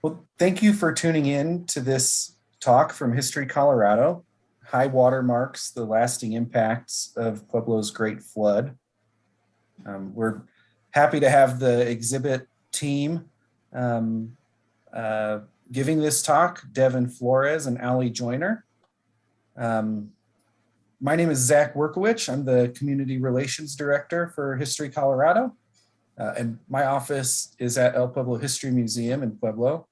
Well, thank you for tuning in to this talk from History Colorado. High water marks the lasting impacts of Pueblo's Great Flood. We're happy to have the exhibit team giving this talk, Devin Flores and Allie Joyner. My name is Zach Workowich. I'm the Community Relations Director for History Colorado. And my office is at El Pueblo History Museum in Pueblo.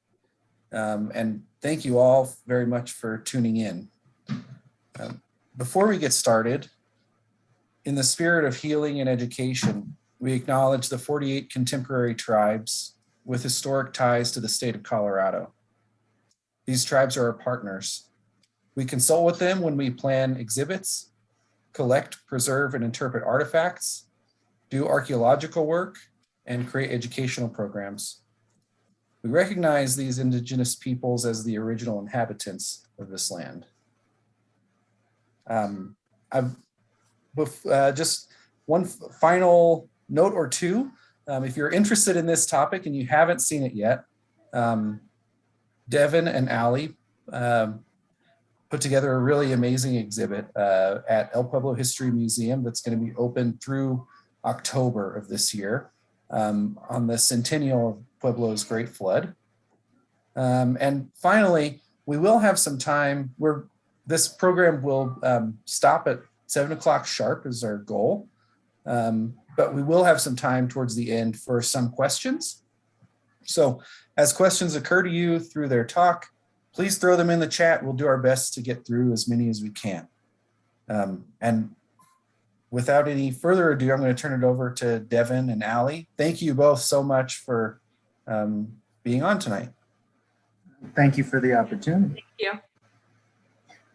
And thank you all very much for tuning in. Before we get started, in the spirit of healing and education, we acknowledge the 48 contemporary tribes with historic ties to the state of Colorado. These tribes are our partners. We consult with them when we plan exhibits, collect, preserve, and interpret artifacts, do archaeological work, and create educational programs. We recognize these indigenous peoples as the original inhabitants of this land. Just one final note or two. If you're interested in this topic and you haven't seen it yet, Devin and Allie put together a really amazing exhibit at El Pueblo History Museum that's going to be open through October of this year on the centennial of Pueblo's Great Flood. And finally, we will have some time where this program will stop at 7 o'clock sharp is our goal. But we will have some time towards the end for some questions. So as questions occur to you through their talk, please throw them in the chat. We'll do our best to get through as many as we can. And without any further ado, I'm going to turn it over to Devin and Allie. Thank you both so much for being on tonight. Thank you for the opportunity. Thank you.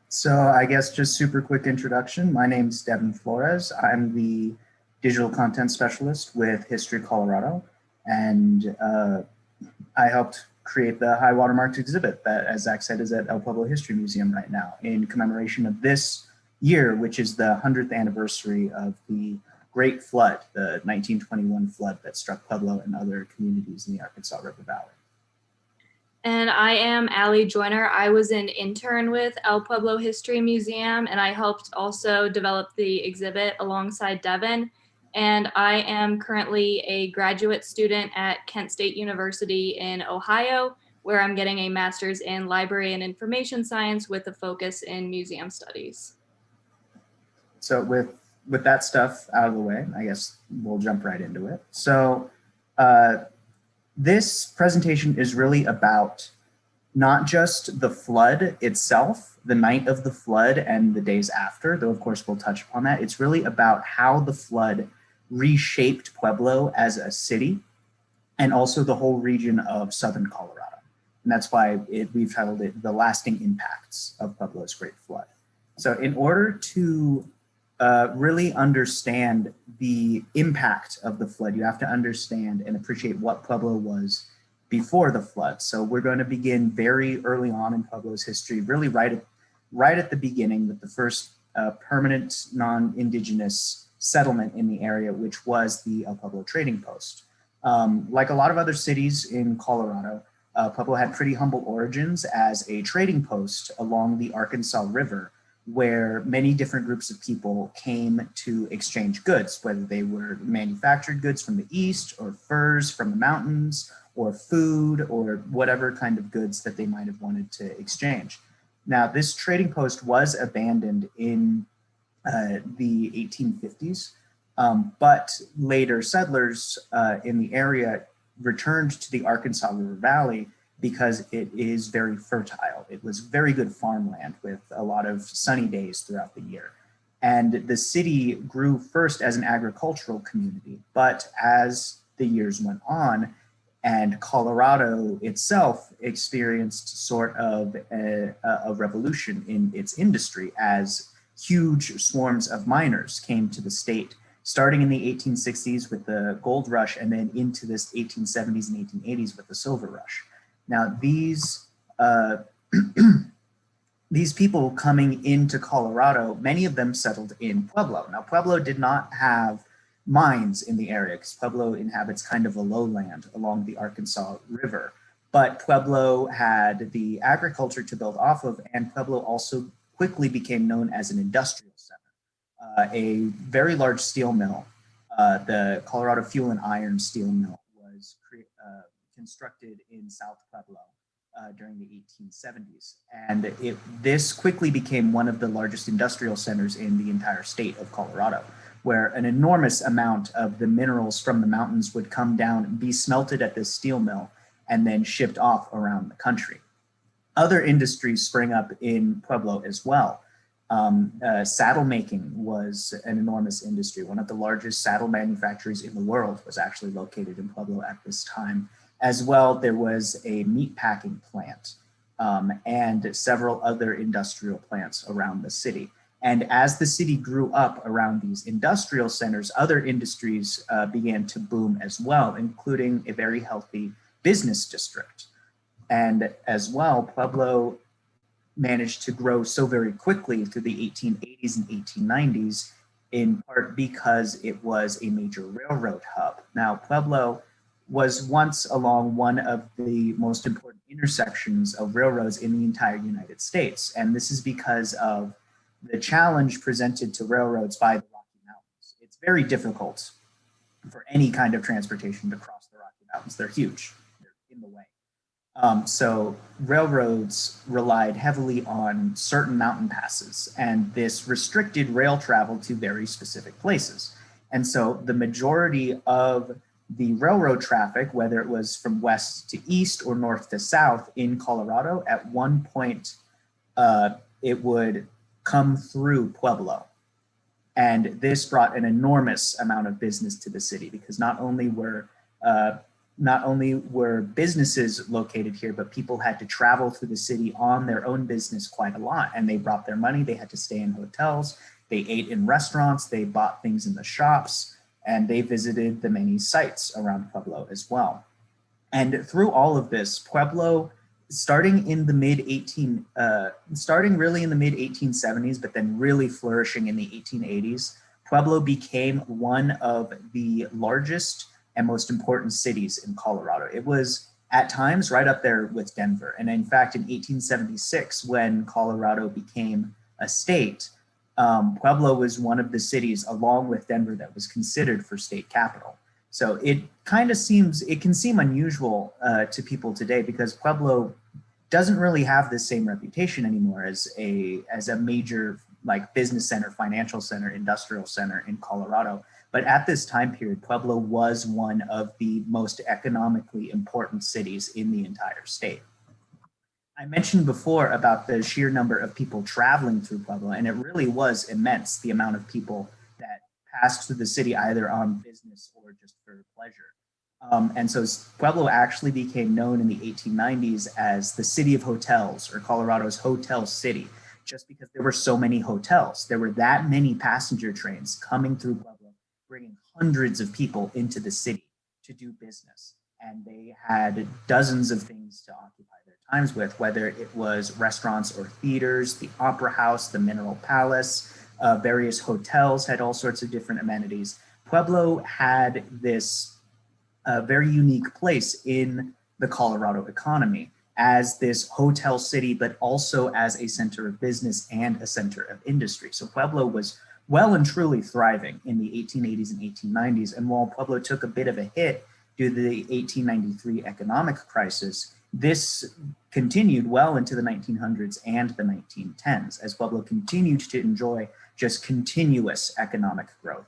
So I guess just super quick introduction. My name is Devin Flores. I'm the digital content specialist with History Colorado. And I helped create the high watermarks exhibit that, as Zach said, is at El Pueblo History Museum right now in commemoration of this year, which is the 100th anniversary of the Great Flood, the 1921 flood that struck Pueblo and other communities in the Arkansas River Valley. And I am Allie Joyner. I was an intern with El Pueblo History Museum, and I helped also develop the exhibit alongside Devin. And I am currently a graduate student at Kent State University in Ohio, where I'm getting a master's in library and information science with a focus in museum studies. So with that stuff out of the way, I guess we'll jump right into it. So this presentation is really about not just the flood itself, the night of the flood and the days after, though of course we'll touch upon that. It's really about how the flood reshaped Pueblo as a city and also the whole region of southern Colorado. And that's why we've titled it The Lasting Impacts of Pueblo's Great Flood. So in order to really understand the impact of the flood, you have to understand and appreciate what Pueblo was before the flood. So we're going to begin very early on in Pueblo's history, really right at the beginning with the first permanent non-indigenous settlement in the area, which was the El Pueblo Trading Post. Like a lot of other cities in Colorado, Pueblo had pretty humble origins as a trading post along the Arkansas River, where many different groups of people came to exchange goods, whether they were manufactured goods from the east or furs from the mountains or food or whatever kind of goods that they might have wanted to exchange. Now, this trading post was abandoned in the 1850s, but later settlers in the area returned to the Arkansas River Valley because it is very fertile. It was very good farmland with a lot of sunny days throughout the year. And the city grew first as an agricultural community, but as the years went on and Colorado itself experienced sort of a revolution in its industry as huge swarms of miners came to the state, starting in the 1860s with the gold rush and then into this 1870s and 1880s with the silver rush. Now, these people coming into Colorado, many of them settled in Pueblo. Now, Pueblo did not have mines in the area because Pueblo inhabits kind of a lowland along the Arkansas River. But Pueblo had the agriculture to build off of, and Pueblo also quickly became known as an industrial center. A very large steel mill, the Colorado Fuel and Iron Steel Mill, was constructed in South Pueblo during the 1870s. And this quickly became one of the largest industrial centers in the entire state of Colorado, where an enormous amount of the minerals from the mountains would come down, be smelted at this steel mill, and then shipped off around the country. Other industries sprang up in Pueblo as well. Saddle making was an enormous industry. One of the largest saddle manufacturers in the world was actually located in Pueblo at this time. As well, there was a meat packing plant and several other industrial plants around the city. And as the city grew up around these industrial centers, other industries began to boom as well, including a very healthy business district. And as well, Pueblo managed to grow so very quickly through the 1880s and 1890s, in part because it was a major railroad hub. Now, Pueblo was once along one of the most important intersections of railroads in the entire United States. And this is because of the challenge presented to railroads by the Rocky Mountains. It's very difficult for any kind of transportation to cross the Rocky Mountains. They're huge, they're in the way. So railroads relied heavily on certain mountain passes, and this restricted rail travel to very specific places. And so the majority of the railroad traffic, whether it was from west to east or north to south in Colorado, at one point it would come through Pueblo. And this brought an enormous amount of business to the city, because not only were businesses located here, but people had to travel through the city on their own business quite a lot. And they brought their money, they had to stay in hotels, they ate in restaurants, they bought things in the shops, and they visited the many sites around Pueblo as well. And through all of this, Pueblo, starting really in the mid 1870s, but then really flourishing in the 1880s, Pueblo became one of the largest and most important cities in Colorado. It was at times right up there with Denver. And in fact, in 1876, when Colorado became a state, Pueblo was one of the cities along with Denver that was considered for state capital. So it can seem unusual to people today, because Pueblo doesn't really have the same reputation anymore as a major like business center, financial center, industrial center in Colorado. But at this time period, Pueblo was one of the most economically important cities in the entire state. I mentioned before about the sheer number of people traveling through Pueblo, and it really was immense, the amount of people that passed through the city either on business or just for pleasure. And so Pueblo actually became known in the 1890s as the city of hotels, or Colorado's hotel city, just because there were so many hotels. There were that many passenger trains coming through Pueblo, bringing hundreds of people into the city to do business. And they had dozens of things to occupy their times with, whether it was restaurants or theaters, the Opera House, the Mineral Palace, various hotels had all sorts of different amenities. Pueblo had this very unique place in the Colorado economy as this hotel city, but also as a center of business and a center of industry. So Pueblo was well and truly thriving in the 1880s and 1890s. And while Pueblo took a bit of a hit due to the 1893 economic crisis, this continued well into the 1900s and the 1910s, as Pueblo continued to enjoy just continuous economic growth.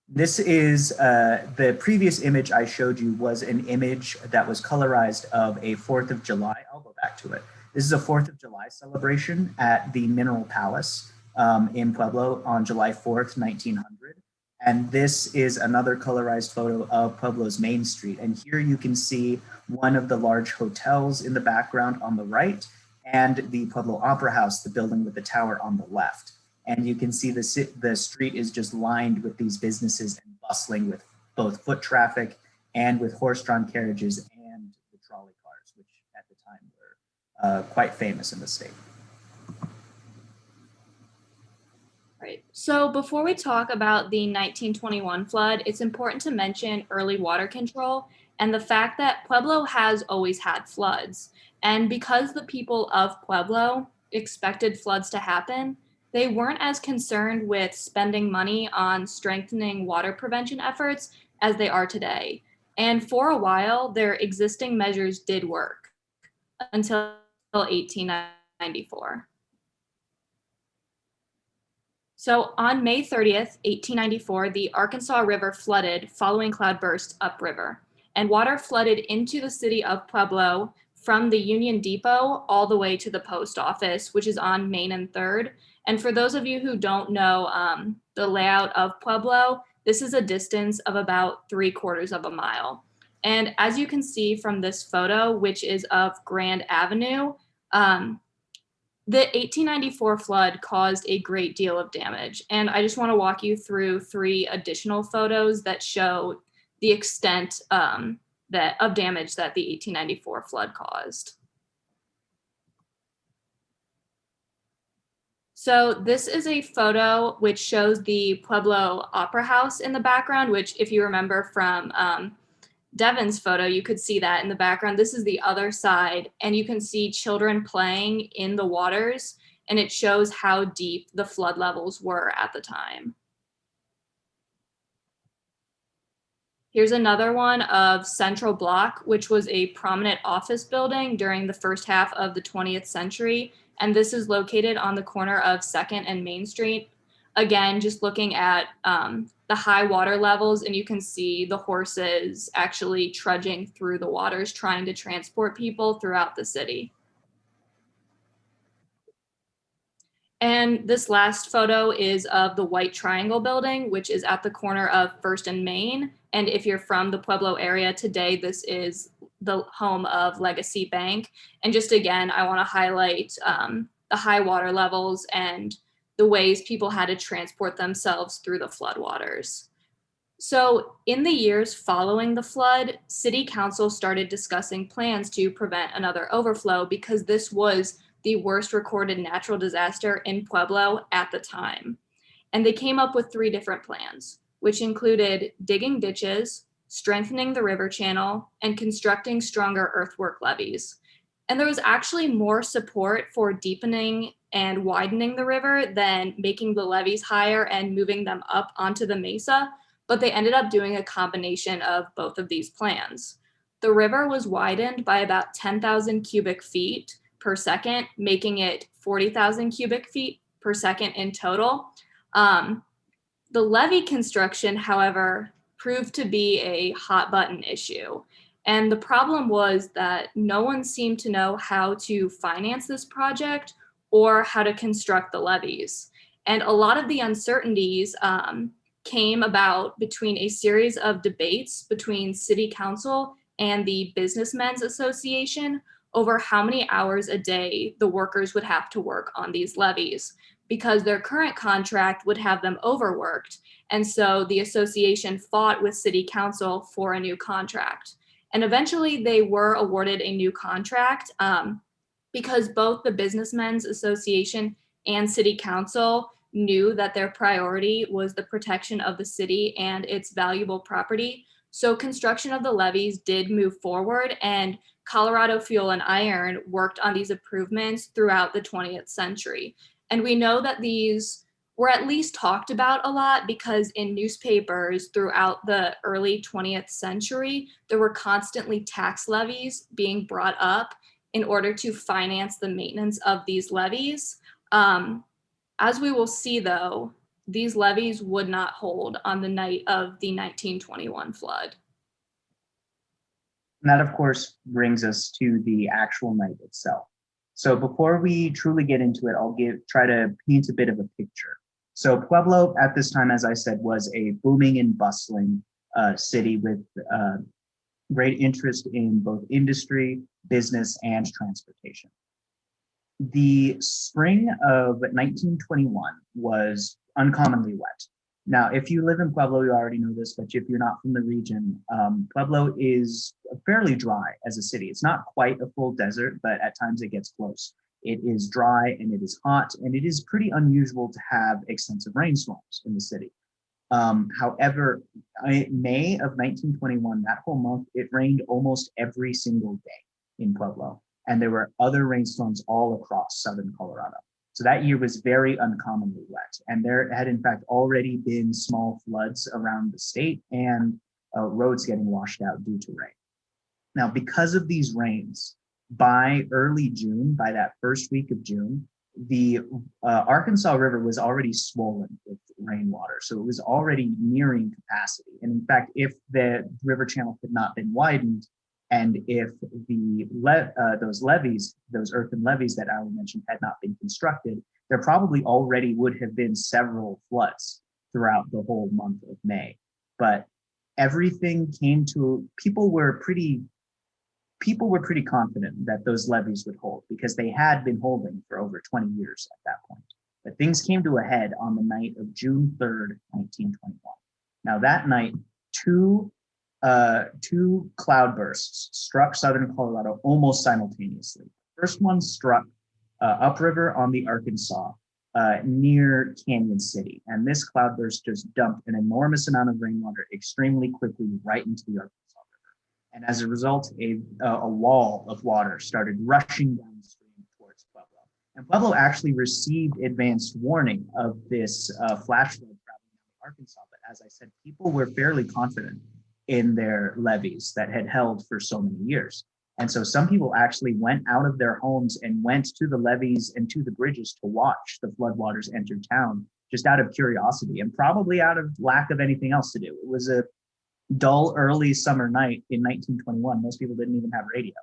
This is the previous image I showed you was an image that was colorized of a 4th of July. I'll go back to it. This is a 4th of July celebration at the Mineral Palace in Pueblo on July 4th, 1900. And this is another colorized photo of Pueblo's Main Street. And here you can see one of the large hotels in the background on the right, and the Pueblo Opera House, the building with the tower, on the left. And you can see the street is just lined with these businesses and bustling with both foot traffic and with horse-drawn carriages and the trolley cars, which at the time were quite famous in the state. Right. So before we talk about the 1921 flood, it's important to mention early water control. and the fact that Pueblo has always had floods. And because the people of Pueblo expected floods to happen, they weren't as concerned with spending money on strengthening water prevention efforts as they are today. And for a while, their existing measures did work until 1894. So on May 30th, 1894, the Arkansas River flooded following cloudbursts upriver, and water flooded into the city of Pueblo from the Union Depot all the way to the post office, which is on Main and 3rd. And for those of you who don't know the layout of Pueblo, this is a distance of about 3/4 of a mile. And as you can see from this photo, which is of Grand Avenue, the 1894 flood caused a great deal of damage. And I just want to walk you through 3 additional photos that show the extent of damage that the 1894 flood caused. So this is a photo which shows the Pueblo Opera House in the background, which if you remember from Devin's photo, you could see that in the background. This is the other side, and you can see children playing in the waters, and it shows how deep the flood levels were at the time. Here's another one of Central Block, which was a prominent office building during the first half of the 20th century. And this is located on the corner of 2nd and Main Street. Again, just looking at the high water levels, and you can see the horses actually trudging through the waters, trying to transport people throughout the city. And this last photo is of the White Triangle building, which is at the corner of 1st and Main. And if you're from the Pueblo area today, this is the home of Legacy Bank. And just again, I want to highlight the high water levels and the ways people had to transport themselves through the floodwaters. So in the years following the flood, City Council started discussing plans to prevent another overflow because this was the worst recorded natural disaster in Pueblo at the time. And they came up with 3 different plans, which included digging ditches, strengthening the river channel, and constructing stronger earthwork levees. And there was actually more support for deepening and widening the river than making the levees higher and moving them up onto the mesa, but they ended up doing a combination of both of these plans. The river was widened by about 10,000 cubic feet per second, making it 40,000 cubic feet per second in total. The levee construction, however, proved to be a hot button issue. And the problem was that no one seemed to know how to finance this project or how to construct the levees. And a lot of the uncertainties came about between a series of debates between City Council and the Businessmen's Association over how many hours a day the workers would have to work on these levees, because their current contract would have them overworked. And so the association fought with City Council for a new contract. And eventually they were awarded a new contract because both the Businessmen's Association and City Council knew that their priority was the protection of the city and its valuable property. So construction of the levees did move forward, and Colorado Fuel and Iron worked on these improvements throughout the 20th century. And we know that these were at least talked about a lot because in newspapers throughout the early 20th century, there were constantly tax levies being brought up in order to finance the maintenance of these levees. As we will see though, these levees would not hold on the night of the 1921 flood. And that, of course, brings us to the actual night itself. So before we truly get into it, I'll try to paint a bit of a picture. So Pueblo at this time, as I said, was a booming and bustling city with great interest in both industry, business, and transportation. The spring of 1921 was uncommonly wet. Now, if you live in Pueblo, you already know this, but if you're not from the region, Pueblo is fairly dry as a city. It's not quite a full desert, but at times it gets close. It is dry and it is hot, and it is pretty unusual to have extensive rainstorms in the city. However, May of 1921, that whole month, it rained almost every single day in Pueblo. And there were other rainstorms all across southern Colorado. So that year was very uncommonly wet. And there had, in fact, already been small floods around the state and roads getting washed out due to rain. Now, because of these rains, by early June, by that first week of June, the Arkansas River was already swollen with rainwater. So it was already nearing capacity. And in fact, if the river channel had not been widened, and if the those levees, those earthen levees that Allie mentioned had not been constructed, there probably already would have been several floods throughout the whole month of May. But everything came to, people were pretty confident that those levees would hold because they had been holding for over 20 years at that point. But things came to a head on the night of June 3rd, 1921. Now that night, two cloudbursts struck southern Colorado almost simultaneously. First one struck upriver on the Arkansas near Canyon City. And this cloudburst just dumped an enormous amount of rainwater extremely quickly right into the Arkansas River. And as a result, a wall of water started rushing downstream towards Pueblo. And Pueblo actually received advanced warning of this flash flood traveling down Arkansas. But as I said, people were fairly confident in their levees that had held for so many years. And so some people actually went out of their homes and went to the levees and to the bridges to watch the floodwaters enter town, just out of curiosity and probably out of lack of anything else to do. It was a dull early summer night in 1921. Most people didn't even have radio.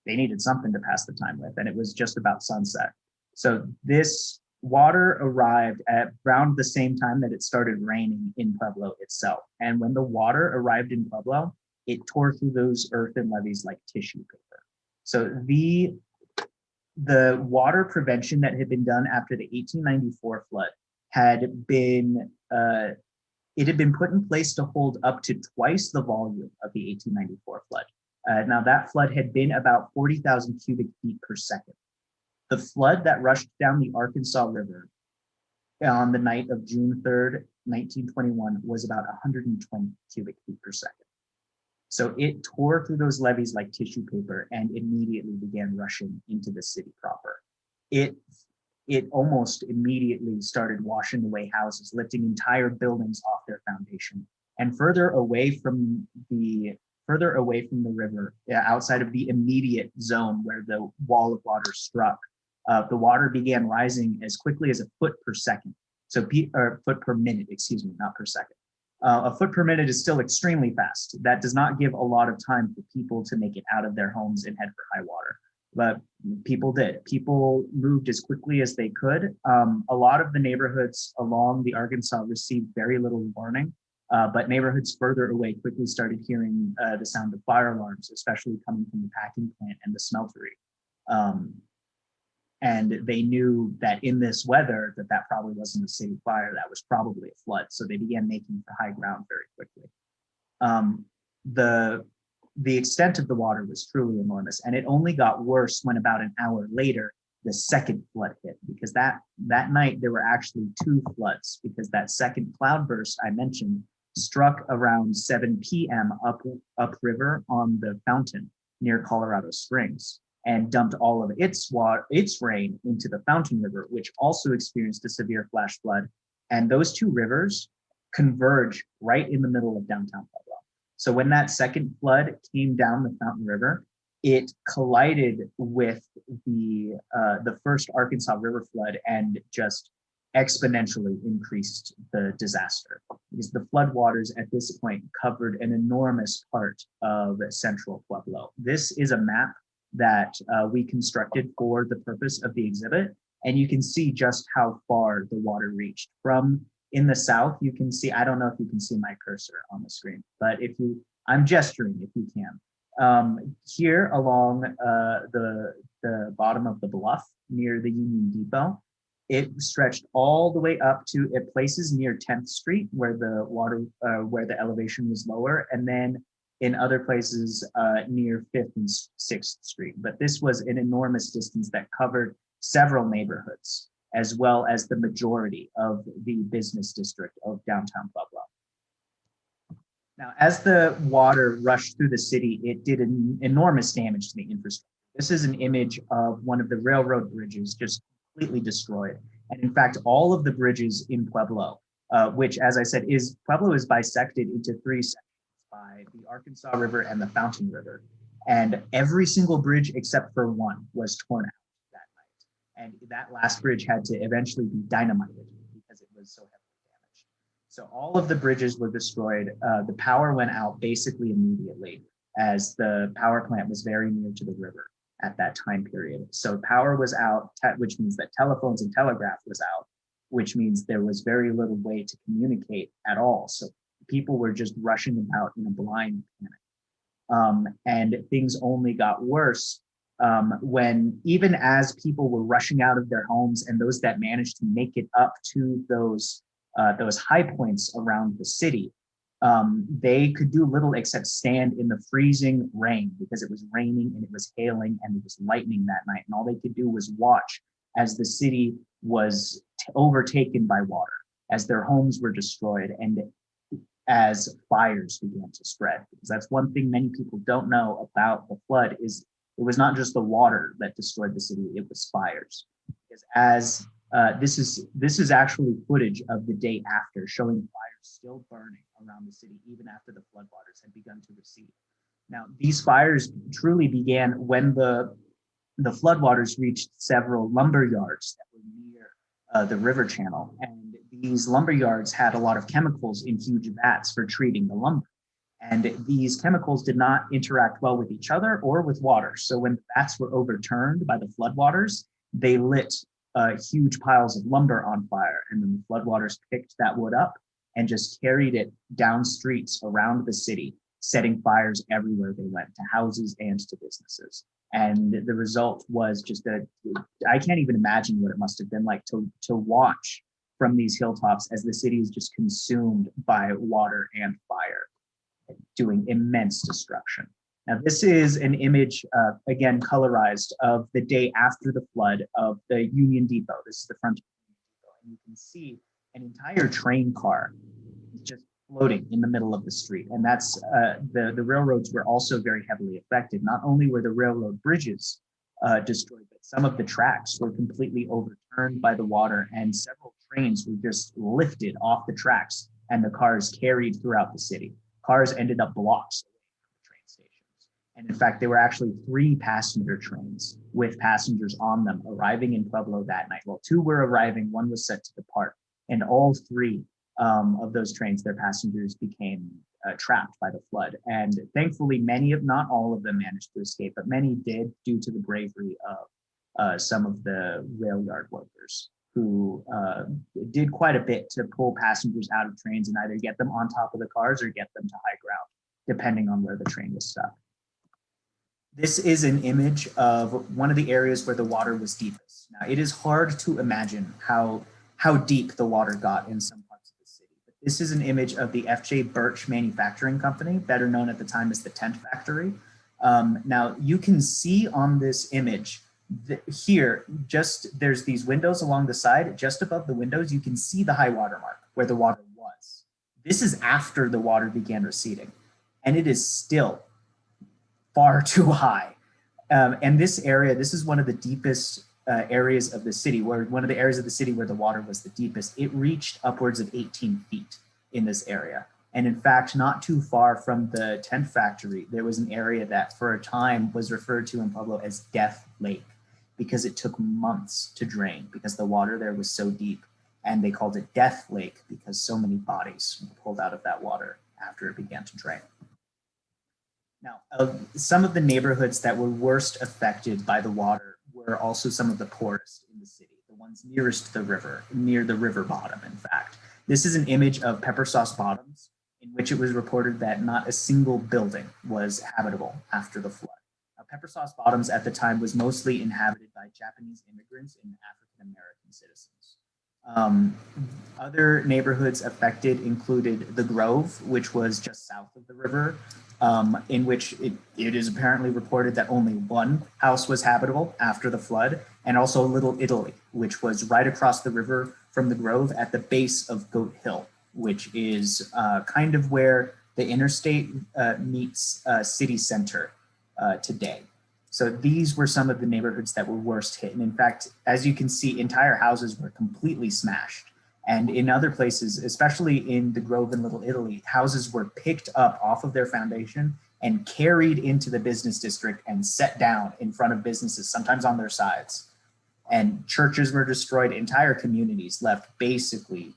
They needed something to pass the time with, and it was just about sunset. So this water arrived at around the same time that it started raining in Pueblo itself. And when the water arrived in Pueblo, it tore through those earthen levees like tissue paper. So the water prevention that had been done after the 1894 flood had been put in place to hold up to twice the volume of the 1894 flood. Now that flood had been about 40,000 cubic feet per second. The flood that rushed down the Arkansas River on the night of June 3rd, 1921 was about 120 cubic feet per second. So it tore through those levees like tissue paper and immediately began rushing into the city proper. It almost immediately started washing away houses, lifting entire buildings off their foundation. And further away from the river, outside of the immediate zone where the wall of water struck, the water began rising as quickly as a foot per second. So, or foot per minute, excuse me, not per second. A foot per minute is still extremely fast. That does not give a lot of time for people to make it out of their homes and head for high water. But people did. People moved as quickly as they could. A lot of the neighborhoods along the Arkansas received very little warning, but neighborhoods further away quickly started hearing the sound of fire alarms, especially coming from the packing plant and the smeltery. And they knew that in this weather, that probably wasn't a city fire, that was probably a flood. So they began making for high ground very quickly. The extent of the water was truly enormous, and it only got worse when about an hour later, the second flood hit, because that night there were actually two floods, because that second cloudburst I mentioned struck around 7 p.m. upriver on the fountain near Colorado Springs, and dumped all of its rain into the Fountain River, which also experienced a severe flash flood. And those two rivers converge right in the middle of downtown Pueblo. So when that second flood came down the Fountain River, it collided with the first Arkansas River flood and just exponentially increased the disaster, because the floodwaters at this point covered an enormous part of central Pueblo. This is a map that we constructed for the purpose of the exhibit. And you can see just how far the water reached. From in the south, you can see, I don't know if you can see my cursor on the screen, but I'm gesturing if you can. Here along the bottom of the bluff near the Union Depot, it stretched all the way up to places near 10th Street where the elevation was lower, and then in other places near 5th and 6th Street. But this was an enormous distance that covered several neighborhoods, as well as the majority of the business district of downtown Pueblo. Now, as the water rushed through the city, it did enormous damage to the infrastructure. This is an image of one of the railroad bridges just completely destroyed. And in fact, all of the bridges in Pueblo, which, as I said, Pueblo is bisected into three sections by the Arkansas River and the Fountain River. And every single bridge except for one was torn out that night. And that last bridge had to eventually be dynamited because it was so heavily damaged. So all of the bridges were destroyed. The power went out basically immediately as the power plant was very near to the river at that time period. So power was out, which means that telephones and telegraph was out, which means there was very little way to communicate at all. So people were just rushing about in a blind panic. And things only got worse when, even as people were rushing out of their homes, and those that managed to make it up to those high points around the city, they could do little except stand in the freezing rain because it was raining and it was hailing and it was lightning that night. And all they could do was watch as the city was overtaken by water, as their homes were destroyed, and as fires began to spread. Because that's one thing many people don't know about the flood, is it was not just the water that destroyed the city, it was fires. Because as this is actually footage of the day after, showing fires still burning around the city even after the floodwaters had begun to recede. Now, these fires truly began when the floodwaters reached several lumber yards that were near the river channel, and these lumber yards had a lot of chemicals in huge vats for treating the lumber. And these chemicals did not interact well with each other or with water. So when the vats were overturned by the floodwaters, they lit huge piles of lumber on fire. And then the floodwaters picked that wood up and just carried it down streets around the city, setting fires everywhere they went, to houses and to businesses. And the result was just I can't even imagine what it must have been like to watch from these hilltops as the city is just consumed by water and fire, doing immense destruction. Now, this is an image, again, colorized, of the day after the flood of the Union Depot. This is the front of the Union Depot. And you can see an entire train car just floating in the middle of the street. And that's the railroads were also very heavily affected. Not only were the railroad bridges destroyed, but some of the tracks were completely overturned by the water, and several trains were just lifted off the tracks and the cars carried throughout the city. Cars ended up blocks away from the train stations. And in fact, there were actually 3 passenger trains with passengers on them arriving in Pueblo that night. Well, 2 were arriving, 1 was set to depart. And all 3 of those trains, their passengers became trapped by the flood. And thankfully, not all of them managed to escape, but many did, due to the bravery of some of the rail yard workers, who did quite a bit to pull passengers out of trains and either get them on top of the cars or get them to high ground, depending on where the train was stuck. This is an image of one of the areas where the water was deepest. Now, it is hard to imagine how deep the water got in some parts of the city. But this is an image of the F.J. Birch Manufacturing Company, better known at the time as the Tent Factory. Now, you can see on this image here, there's these windows along the side. Just above the windows, you can see the high water mark where the water was. This is after the water began receding, and it is still far too high. And this is one of the deepest areas of the city, where the water was the deepest. It reached upwards of 18 feet in this area. And in fact, not too far from the tent factory, there was an area that for a time was referred to in Pueblo as Death Lake, because it took months to drain because the water there was so deep. And they called it Death Lake because so many bodies were pulled out of that water after it began to drain. Now, some of the neighborhoods that were worst affected by the water were also some of the poorest in the city, the ones nearest the river, near the river bottom, in fact. This is an image of Pepper Sauce Bottoms, in which it was reported that not a single building was habitable after the flood. Now, Pepper Sauce Bottoms at the time was mostly inhabited by Japanese immigrants and African-American citizens. Other neighborhoods affected included the Grove, which was just south of the river, in which it is apparently reported that only one house was habitable after the flood, and also Little Italy, which was right across the river from the Grove at the base of Goat Hill, which is kind of where the interstate meets city center today. So these were some of the neighborhoods that were worst hit. And in fact, as you can see, entire houses were completely smashed. And in other places, especially in the Grove in Little Italy, houses were picked up off of their foundation and carried into the business district and set down in front of businesses, sometimes on their sides. And churches were destroyed, entire communities left basically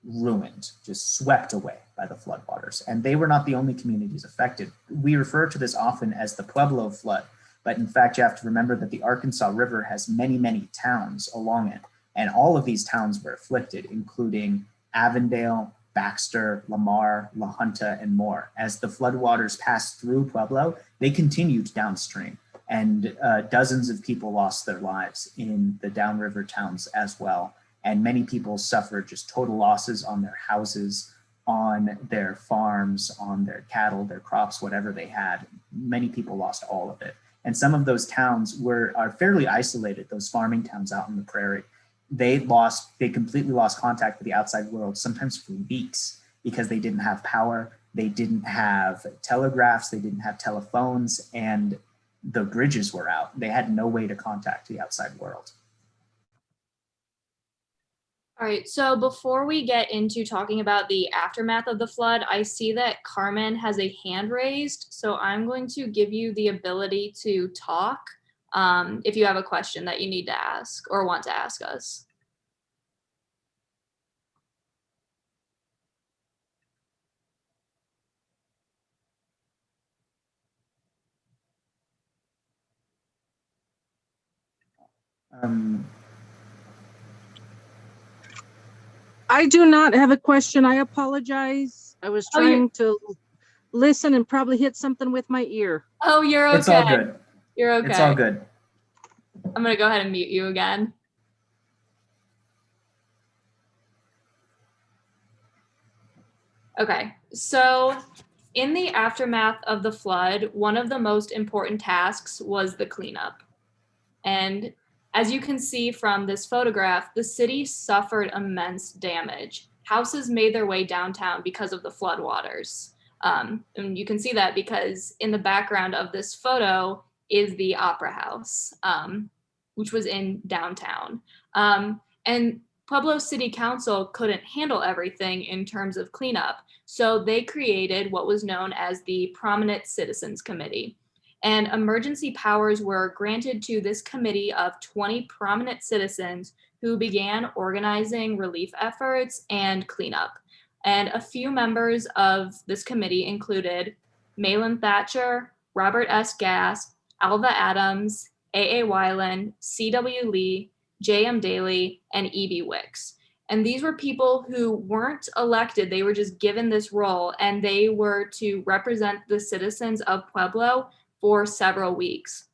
ruined, just swept away by the floodwaters. And they were not the only communities affected. We refer to this often as the Pueblo flood, but in fact, you have to remember that the Arkansas River has many, many towns along it. And all of these towns were afflicted, including Avondale, Baxter, Lamar, La Junta, and more. As the floodwaters passed through Pueblo, they continued downstream, and dozens of people lost their lives in the downriver towns as well. And many people suffered just total losses on their houses, on their farms, on their cattle, their crops, whatever they had. Many people lost all of it. And some of those towns are fairly isolated, those farming towns out in the prairie. They completely lost contact with the outside world, sometimes for weeks, because they didn't have power, they didn't have telegraphs, they didn't have telephones, and the bridges were out. They had no way to contact the outside world. All right, so before we get into talking about the aftermath of the flood, I see that Carmen has a hand raised, so I'm going to give you the ability to talk if you have a question that you need to ask or want to ask us. I do not have a question. I apologize. I was trying to listen and probably hit something with my ear. Oh, you're okay. It's all good. You're okay. It's all good. I'm going to go ahead and mute you again. Okay, so in the aftermath of the flood, one of the most important tasks was the cleanup. And as you can see from this photograph, the city suffered immense damage. Houses made their way downtown because of the floodwaters. And you can see that because in the background of this photo is the Opera House, which was in downtown. And Pueblo City Council couldn't handle everything in terms of cleanup, so they created what was known as the Prominent Citizens Committee. And emergency powers were granted to this committee of 20 prominent citizens who began organizing relief efforts and cleanup. And a few members of this committee included Malin Thatcher, Robert S. Gass, Alva Adams, A.A. Weiland, C.W. Lee, J.M. Daley, and E.B. Wicks. And these were people who weren't elected. They were just given this role, and they were to represent the citizens of Pueblo for several weeks.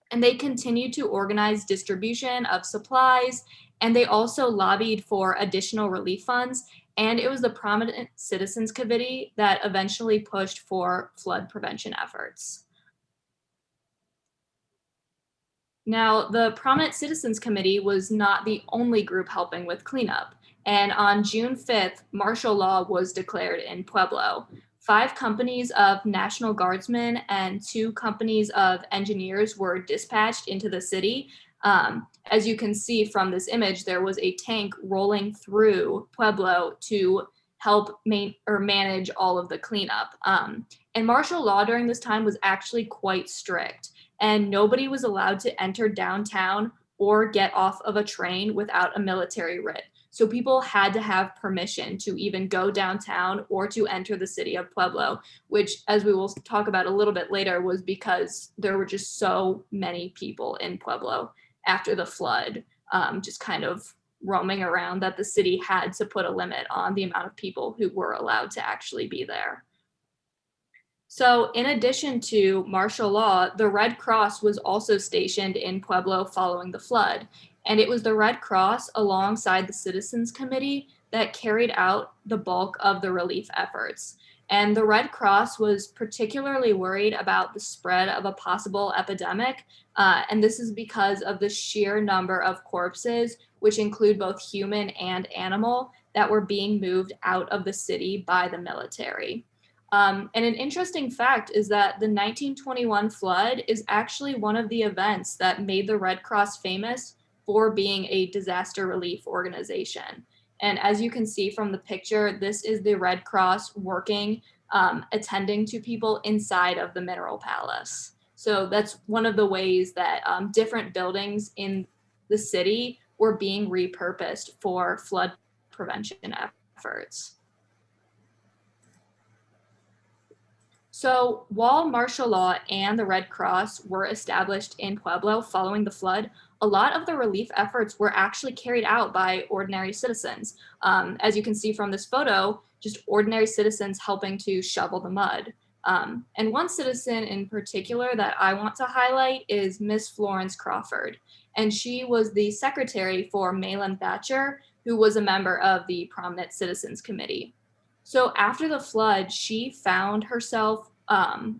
And they continued to organize distribution of supplies, and they also lobbied for additional relief funds. And it was the Prominent Citizens Committee that eventually pushed for flood prevention efforts. Now, the Prominent Citizens Committee was not the only group helping with cleanup. And on June 5th, martial law was declared in Pueblo. 5 companies of National Guardsmen and 2 companies of engineers were dispatched into the city. As you can see from this image, there was a tank rolling through Pueblo to help manage all of the cleanup. And martial law during this time was actually quite strict, and nobody was allowed to enter downtown or get off of a train without a military writ. So people had to have permission to even go downtown or to enter the city of Pueblo, which, as we will talk about a little bit later, was because there were just so many people in Pueblo after the flood, just kind of roaming around, that the city had to put a limit on the amount of people who were allowed to actually be there. So in addition to martial law, the Red Cross was also stationed in Pueblo following the flood. And it was the Red Cross alongside the Citizens Committee that carried out the bulk of the relief efforts. And the Red Cross was particularly worried about the spread of a possible epidemic. And this is because of the sheer number of corpses, which include both human and animal, that were being moved out of the city by the military. And an interesting fact is that the 1921 flood is actually one of the events that made the Red Cross famous for being a disaster relief organization. And as you can see from the picture, this is the Red Cross working, attending to people inside of the Mineral Palace. So that's one of the ways that different buildings in the city were being repurposed for flood prevention efforts. So while martial law and the Red Cross were established in Pueblo following the flood, a lot of the relief efforts were actually carried out by ordinary citizens. As you can see from this photo, just ordinary citizens helping to shovel the mud. And one citizen in particular that I want to highlight is Miss Florence Crawford. And she was the secretary for Malin Thatcher, who was a member of the Prominent Citizens Committee. So after the flood, she found herself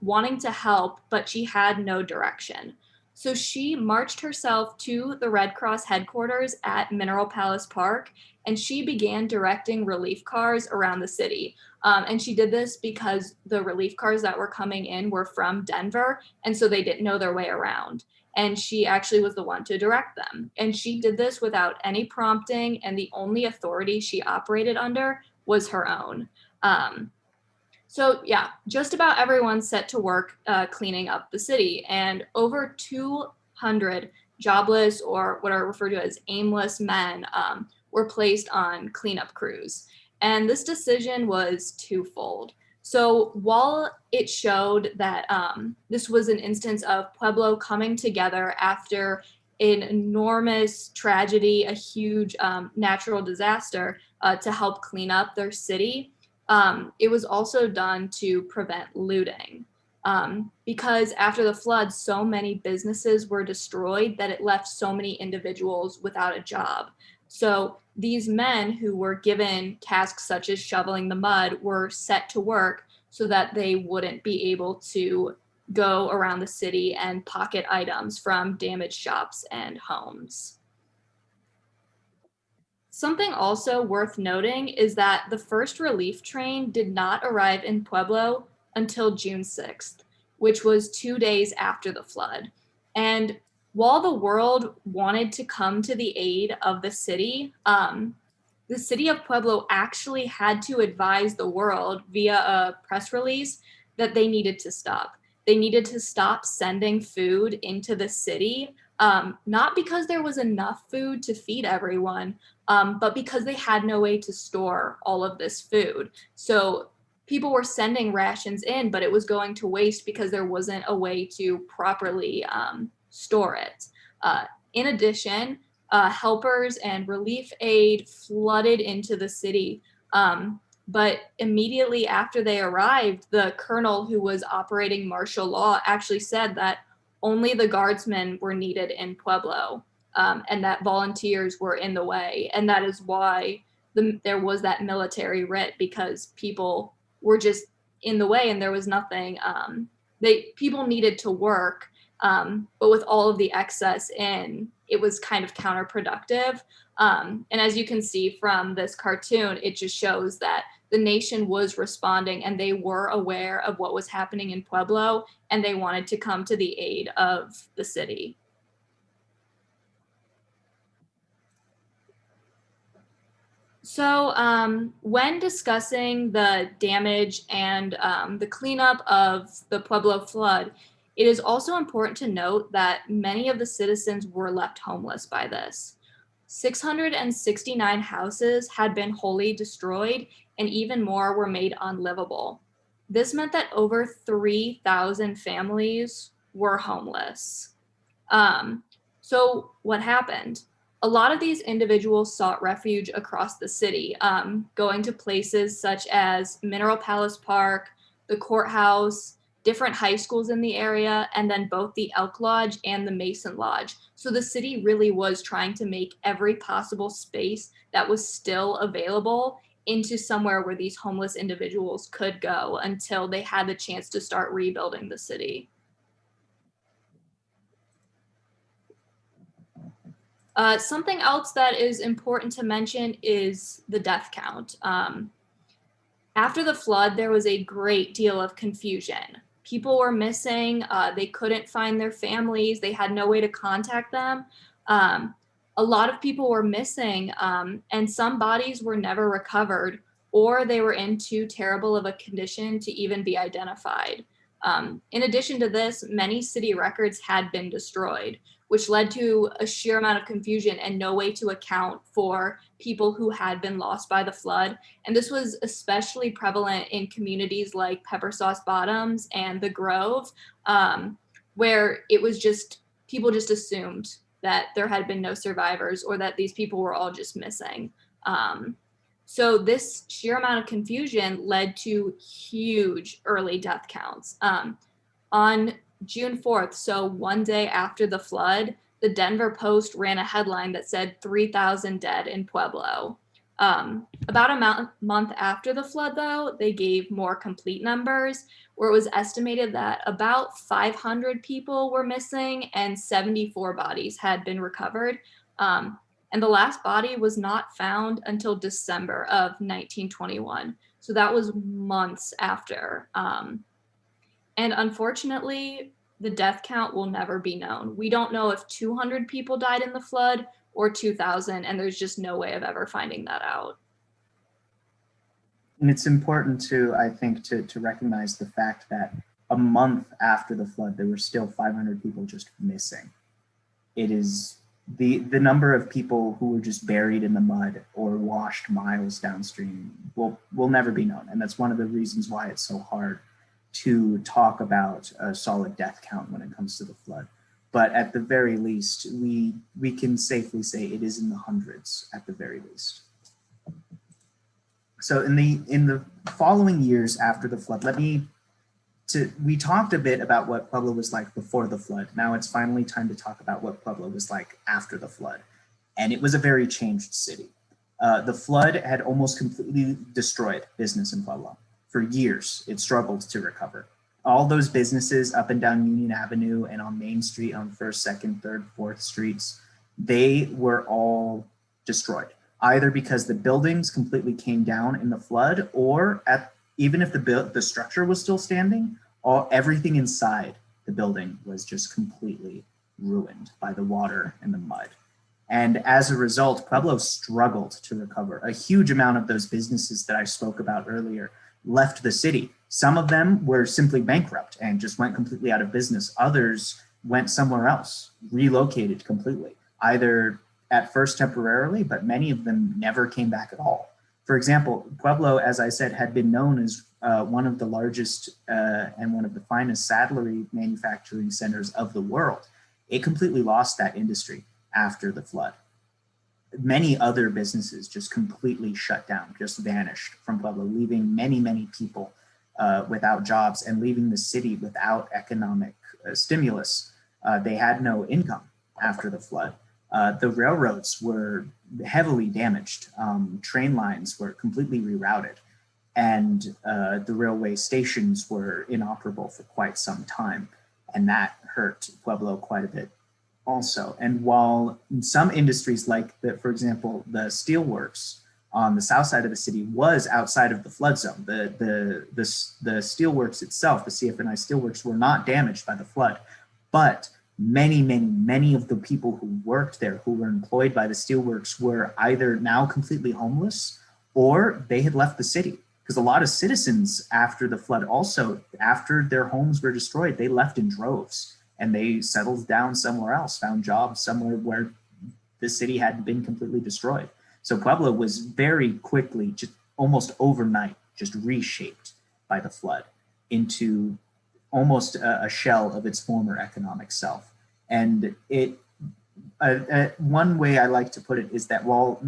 wanting to help, but she had no direction. So she marched herself to the Red Cross headquarters at Mineral Palace Park, and she began directing relief cars around the city. And she did this because the relief cars that were coming in were from Denver, and so they didn't know their way around. And she actually was the one to direct them. And she did this without any prompting, and the only authority she operated under was her own. So yeah, just about everyone set to work cleaning up the city, and over 200 jobless, or what are referred to as aimless men, were placed on cleanup crews. And this decision was twofold. So while it showed that this was an instance of Pueblo coming together after an enormous tragedy, a huge natural disaster, to help clean up their city, it was also done to prevent looting. Because after the flood, so many businesses were destroyed that it left so many individuals without a job. So these men who were given tasks such as shoveling the mud were set to work so that they wouldn't be able to go around the city and pocket items from damaged shops and homes. Something also worth noting is that the first relief train did not arrive in Pueblo until June 6th, which was 2 days after the flood. And while the world wanted to come to the aid of the city of Pueblo actually had to advise the world via a press release that they needed to stop. They needed to stop sending food into the city, not because there was enough food to feed everyone, but because they had no way to store all of this food. So people were sending rations in, but it was going to waste because there wasn't a way to properly store it. In addition, helpers and relief aid flooded into the city. But immediately after they arrived, the colonel who was operating martial law actually said that only the guardsmen were needed in Pueblo, and that volunteers were in the way. And that is why there was that military writ, because people were just in the way and there was nothing. People needed to work, but with all of the excess in, it was kind of counterproductive. And as you can see from this cartoon, it just shows that the nation was responding and they were aware of what was happening in Pueblo, and they wanted to come to the aid of the city. So when discussing the damage and the cleanup of the Pueblo flood, it is also important to note that many of the citizens were left homeless by this. 669 houses had been wholly destroyed, and even more were made unlivable. This meant that over 3,000 families were homeless. So what happened? A lot of these individuals sought refuge across the city, going to places such as Mineral Palace Park, the courthouse, different high schools in the area, and then both the Elk Lodge and the Mason Lodge. So the city really was trying to make every possible space that was still available into somewhere where these homeless individuals could go until they had the chance to start rebuilding the city. Something else that is important to mention is the death count. After the flood, there was a great deal of confusion. People were missing. They couldn't find their families. They had no way to contact them. A lot of people were missing, and some bodies were never recovered, or they were in too terrible of a condition to even be identified. In addition to this, many city records had been destroyed, which led to a sheer amount of confusion and no way to account for people who had been lost by the flood. And this was especially prevalent in communities like Pepper Sauce Bottoms and the Grove, where it was just, people just assumed that there had been no survivors or that these people were all just missing. So this sheer amount of confusion led to huge early death counts. On June 4th, so one day after the flood, the Denver Post ran a headline that said 3,000 dead in Pueblo. About a month after the flood, though, they gave more complete numbers, where it was estimated that about 500 people were missing and 74 bodies had been recovered. And the last body was not found until December of 1921. So that was months after. And unfortunately, the death count will never be known. We don't know if 200 people died in the flood or 2,000, and there's just no way of ever finding that out. And it's important to, I think, to recognize the fact that a month after the flood, there were still 500 people just missing. It is the number of people who were just buried in the mud or washed miles downstream will never be known. And that's one of the reasons why it's so hard to talk about a solid death count when it comes to the flood. But at the very least, we can safely say it is in the hundreds at the very least. So in the following years after the flood, we talked a bit about what Pueblo was like before the flood. Now it's finally time to talk about what Pueblo was like after the flood. And it was a very changed city. The flood had almost completely destroyed business in Pueblo. For years, it struggled to recover. All those businesses up and down Union Avenue and on Main Street on 1st, 2nd, 3rd, 4th Streets, they were all destroyed, either because the buildings completely came down in the flood, or even if the structure was still standing, everything inside the building was just completely ruined by the water and the mud. And as a result, Pueblo struggled to recover. A huge amount of those businesses that I spoke about earlier left the city. Some of them were simply bankrupt and just went completely out of business. Others went somewhere else, relocated completely, either at first temporarily, but many of them never came back at all. For example, Pueblo, as I said, had been known as one of the largest and one of the finest saddlery manufacturing centers of the world. It completely lost that industry after the flood. Many other businesses just completely shut down, just vanished from Pueblo, leaving many, many people without jobs and leaving the city without economic stimulus. They had no income after the flood. The railroads were heavily damaged. Train lines were completely rerouted, and the railway stations were inoperable for quite some time. And that hurt Pueblo quite a bit also. And while some industries like, for example, the steelworks on the south side of the city was outside of the flood zone, the steelworks itself, the CF&I steelworks, were not damaged by the flood, but many of the people who worked there, who were employed by the steelworks, were either now completely homeless or they had left the city. Because a lot of citizens after the flood also, after their homes were destroyed, they left in droves and they settled down somewhere else, found jobs somewhere where the city hadn't been completely destroyed. So Pueblo was very quickly, just almost overnight, just reshaped by the flood into almost a shell of its former economic self. And one way I like to put it is that while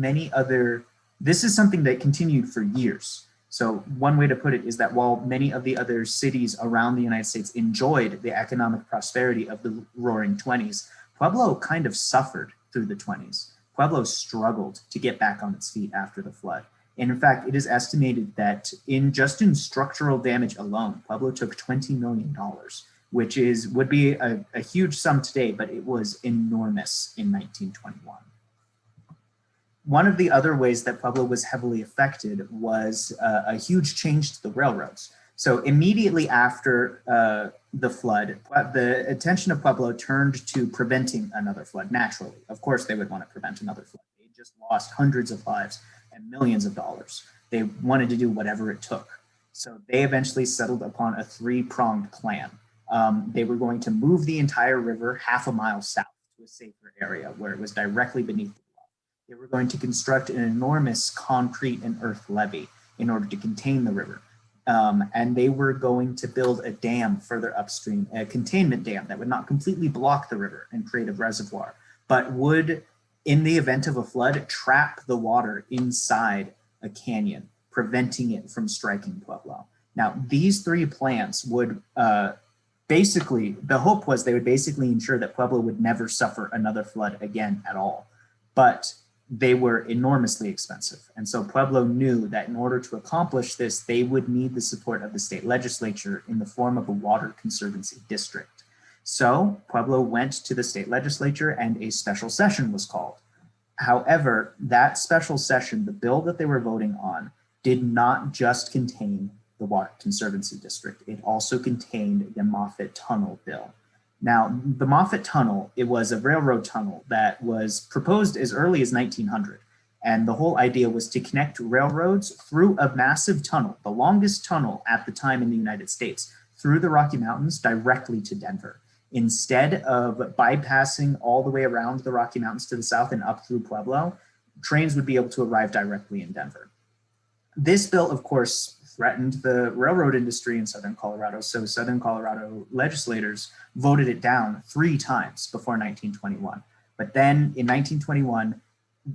this is something that continued for years. So one way to put it is that while many of the other cities around the United States enjoyed the economic prosperity of the Roaring 20s, Pueblo kind of suffered through the 20s. Pueblo struggled to get back on its feet after the flood. And in fact, it is estimated that in structural damage alone, Pueblo took $20 million, which would be a huge sum today, but it was enormous in 1921. one of the other ways that Pueblo was heavily affected was a huge change to the railroads. So immediately after the flood, the attention of Pueblo turned to preventing another flood naturally. Of course, they would want to prevent another flood. They just lost hundreds of lives and millions of dollars. They wanted to do whatever it took. So they eventually settled upon a three-pronged plan. They were going to move the entire river half a mile south to a safer area where it was directly beneath the bluff. They were going to construct an enormous concrete and earth levee in order to contain the river. And they were going to build a dam further upstream, a containment dam that would not completely block the river and create a reservoir, but would, in the event of a flood, trap the water inside a canyon, preventing it from striking Pueblo. Now, these three plans would basically, the hope was they would basically ensure that Pueblo would never suffer another flood again at all. But they were enormously expensive. And so Pueblo knew that in order to accomplish this, they would need the support of the state legislature in the form of a water conservancy district. So Pueblo went to the state legislature and a special session was called. However, that special session, the bill that they were voting on, did not just contain the water conservancy district. It also contained the Moffett Tunnel bill. Now, the Moffett Tunnel, it was a railroad tunnel that was proposed as early as 1900. And the whole idea was to connect railroads through a massive tunnel, the longest tunnel at the time in the United States, through the Rocky Mountains directly to Denver. Instead of bypassing all the way around the Rocky Mountains to the south and up through Pueblo, trains would be able to arrive directly in Denver. This bill, of course, threatened the railroad industry in Southern Colorado. So Southern Colorado legislators voted it down 3 times before 1921. But then in 1921,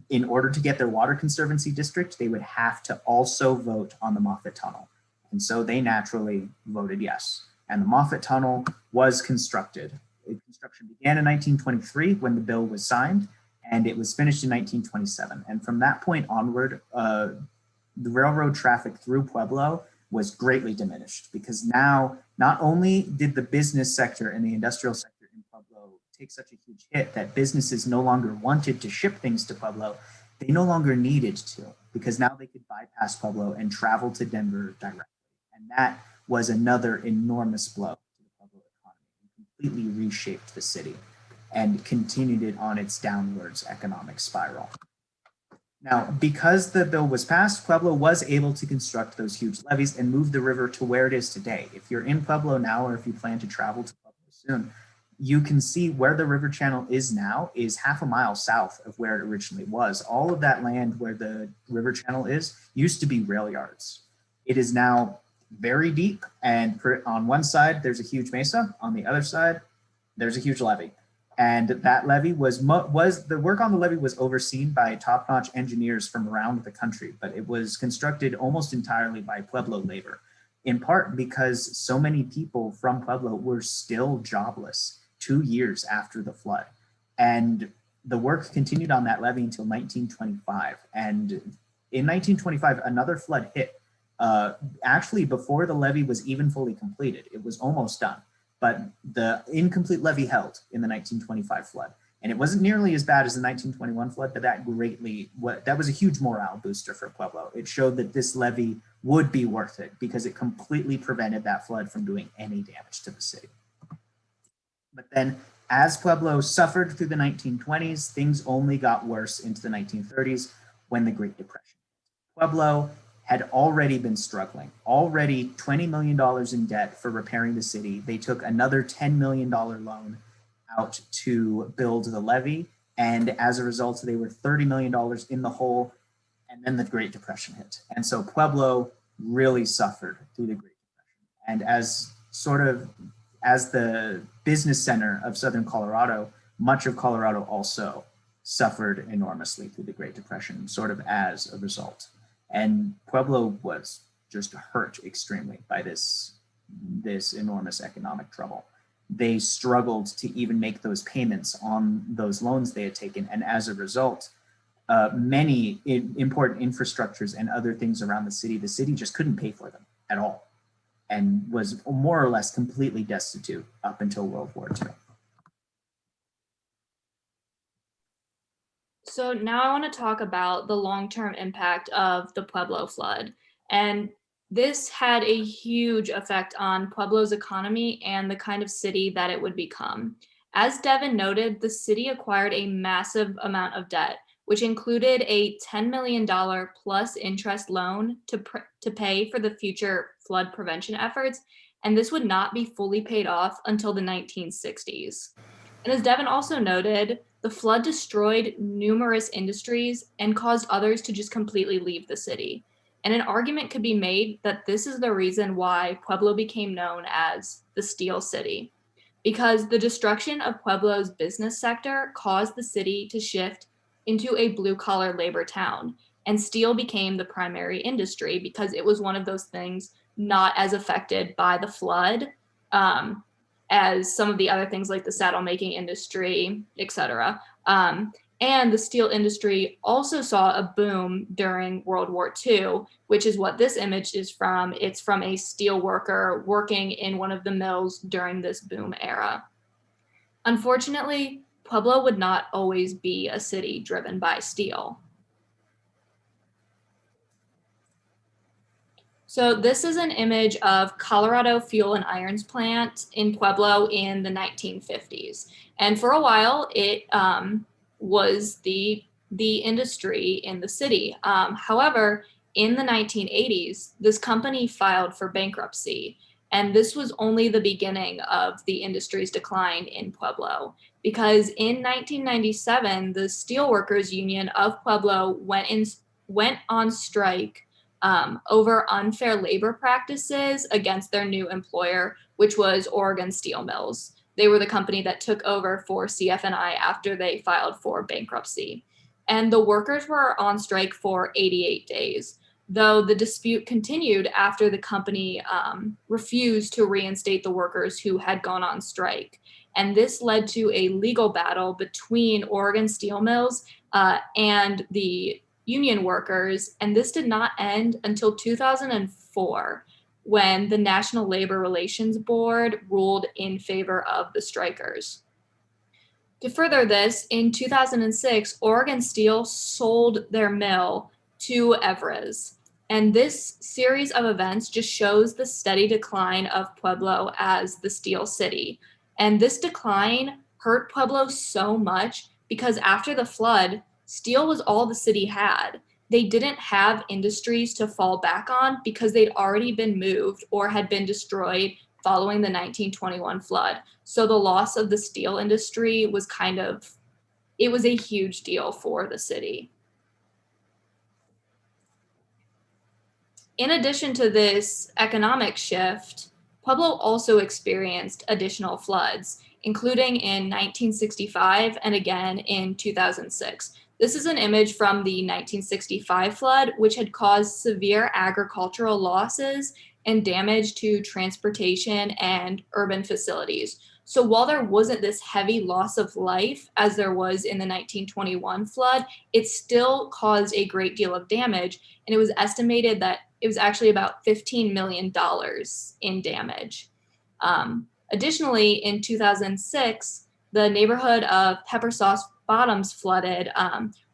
in order to get their water conservancy district, they would have to also vote on the Moffett Tunnel. And so they naturally voted yes. And the Moffett Tunnel was constructed. Construction began in 1923 when the bill was signed, and it was finished in 1927. And from that point onward, the railroad traffic through Pueblo was greatly diminished because now not only did the business sector and the industrial sector in Pueblo take such a huge hit that businesses no longer wanted to ship things to Pueblo, they no longer needed to because now they could bypass Pueblo and travel to Denver directly. And that was another enormous blow to the Pueblo economy and completely reshaped the city and continued it on its downwards economic spiral. Now, because the bill was passed, Pueblo was able to construct those huge levees and move the river to where it is today. If you're in Pueblo now, or if you plan to travel to Pueblo soon, you can see where the river channel is now is half a mile south of where it originally was. All of that land where the river channel is used to be rail yards. It is now very deep, and on one side, there's a huge mesa. On the other side, there's a huge levee. And that levee the work on the levee was overseen by top-notch engineers from around the country, but it was constructed almost entirely by Pueblo labor, in part because so many people from Pueblo were still jobless 2 years after the flood. And the work continued on that levee until 1925. And in 1925, another flood hit. Actually, before the levee was even fully completed, it was almost done. But the incomplete levee held in the 1925 flood. And it wasn't nearly as bad as the 1921 flood, but that was a huge morale booster for Pueblo. It showed that this levee would be worth it because it completely prevented that flood from doing any damage to the city. But then as Pueblo suffered through the 1920s, things only got worse into the 1930s when the Great Depression. Pueblo had already been struggling, already $20 million in debt for repairing the city. They took another $10 million loan out to build the levee. And as a result, they were $30 million in the hole. And then the Great Depression hit. And so Pueblo really suffered through the Great Depression. And as the business center of Southern Colorado, much of Colorado also suffered enormously through the Great Depression, sort of as a result. And Pueblo was just hurt extremely by this enormous economic trouble. They struggled to even make those payments on those loans they had taken. And as a result, many important infrastructures and other things around the city just couldn't pay for them at all and was more or less completely destitute up until World War II. So now I want to talk about the long-term impact of the Pueblo flood. And this had a huge effect on Pueblo's economy and the kind of city that it would become. As Devin noted, the city acquired a massive amount of debt, which included a $10 million plus interest loan to pay for the future flood prevention efforts. And this would not be fully paid off until the 1960s. And as Devin also noted, the flood destroyed numerous industries and caused others to just completely leave the city. And an argument could be made that this is the reason why Pueblo became known as the Steel City, because the destruction of Pueblo's business sector caused the city to shift into a blue-collar labor town, and steel became the primary industry because it was one of those things not as affected by the flood as some of the other things like the saddle making industry, etc. And the steel industry also saw a boom during World War II, which is what this image is from. It's from a steel worker working in one of the mills during this boom era. Unfortunately, Pueblo would not always be a city driven by steel. So this is an image of Colorado Fuel and Irons plant in Pueblo in the 1950s. And for a while, it was the industry in the city. However, in the 1980s, this company filed for bankruptcy. And this was only the beginning of the industry's decline in Pueblo, because in 1997, the Steelworkers Union of Pueblo went on strike over unfair labor practices against their new employer, which was Oregon Steel Mills. They were the company that took over for CF&I after they filed for bankruptcy. And the workers were on strike for 88 days, though the dispute continued after the company refused to reinstate the workers who had gone on strike. And this led to a legal battle between Oregon Steel Mills and the union workers, and this did not end until 2004, when the National Labor Relations Board ruled in favor of the strikers. To further this, in 2006, Oregon Steel sold their mill to Everest. And this series of events just shows the steady decline of Pueblo as the steel city. And this decline hurt Pueblo so much because after the flood, steel was all the city had. They didn't have industries to fall back on because they'd already been moved or had been destroyed following the 1921 flood. So the loss of the steel industry was it was a huge deal for the city. In addition to this economic shift, Pueblo also experienced additional floods, including in 1965 and again in 2006. This is an image from the 1965 flood, which had caused severe agricultural losses and damage to transportation and urban facilities. So while there wasn't this heavy loss of life as there was in the 1921 flood, it still caused a great deal of damage. And it was estimated that it was actually about $15 million in damage. Additionally, in 2006, the neighborhood of Pepper Sauce Bottoms flooded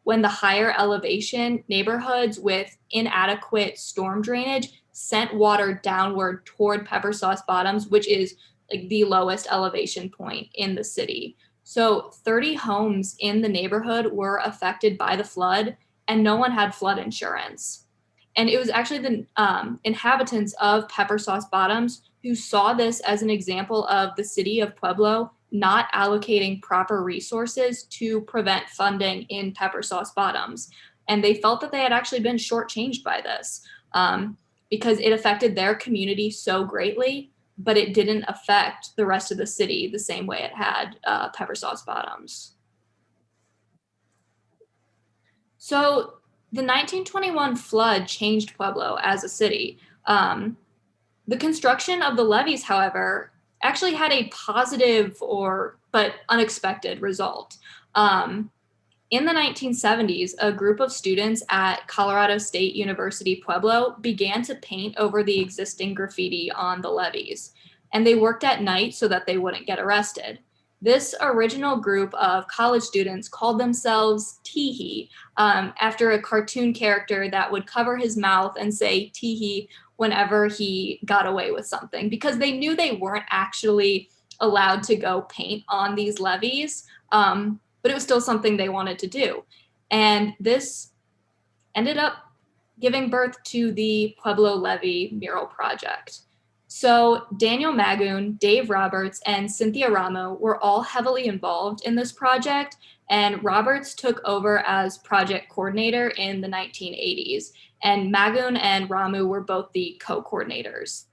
when the higher elevation neighborhoods with inadequate storm drainage sent water downward toward Pepper Sauce Bottoms, which is like the lowest elevation point in the city. So 30 homes in the neighborhood were affected by the flood, and no one had flood insurance. And it was actually the inhabitants of Pepper Sauce Bottoms who saw this as an example of the city of Pueblo not allocating proper resources to prevent funding in Pepper Sauce Bottoms. And they felt that they had actually been shortchanged by this because it affected their community so greatly, but it didn't affect the rest of the city the same way it had Pepper Sauce Bottoms. So the 1921 flood changed Pueblo as a city. The construction of the levees, however, actually had a positive but unexpected result. In the 1970s, a group of students at Colorado State University Pueblo began to paint over the existing graffiti on the levees, and they worked at night so that they wouldn't get arrested. This original group of college students called themselves Teehee, after a cartoon character that would cover his mouth and say Teehee whenever he got away with something, because they knew they weren't actually allowed to go paint on these levees, but it was still something they wanted to do. And this ended up giving birth to the Pueblo Levee mural project. So Daniel Magoon, Dave Roberts, and Cynthia Ramo were all heavily involved in this project, and Roberts took over as project coordinator in the 1980s, and Magoon and Ramu were both the co-coordinators.